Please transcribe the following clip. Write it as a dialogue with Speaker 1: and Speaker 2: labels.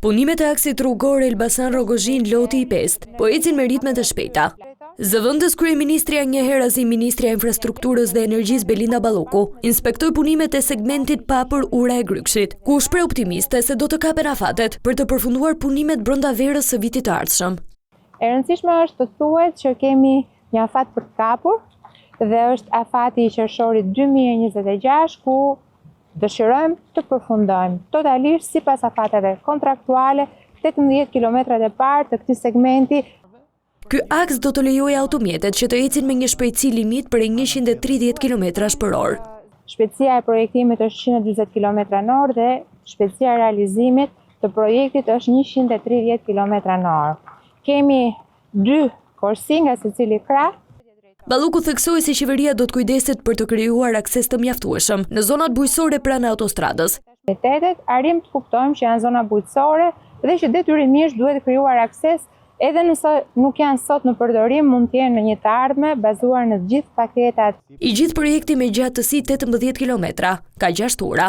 Speaker 1: Punimet e aksit rrugor Elbasan Rogozhin Loti i 5 po ecin me ritme të shpejta. Zëvendës kryeministria njëherë si ministria e infrastrukturës dhe energjisë Belinda Balloku inspektoi punimet e segmentit papër ura e Grykshit, ku u shpreh optimiste se do të kapen afatet për të përfunduar punimet brenda verës së vitit të ardhshëm.
Speaker 2: E rëndësishme është të thuhet që kemi një afat për të kapur dhe është afati i qershorit 2026 ku dëshirojmë të përfundojmë totalisht sipas afateve kontraktuale 18 kilometrat e parë të këtij segmenti.
Speaker 1: Ky aks do të lejojë automjetet që të ecin me një shpejtësi limit për 130 km/orë.
Speaker 2: Shpejtësia e projektimit është 140 km/h dhe shpejtësia e realizimit të projektit është 130 km/h. Kemi 2 korsi nga secili krah.
Speaker 1: Balloku theksoi se qeveria do të kujdeset për të krijuar akses të mjaftueshëm në zonat bujqësore pranë autostradës.
Speaker 2: Qytetet arrim të kuptojmë që janë zona bujqësore dhe që detyrimisht duhet krijuar akses edhe nëse nuk janë sot në përdorim, mund të jenë në një të ardhme bazuar në të gjithë paketat.
Speaker 1: I gjithë projekti me gjatësi 18 kilometra, ka 6 ura.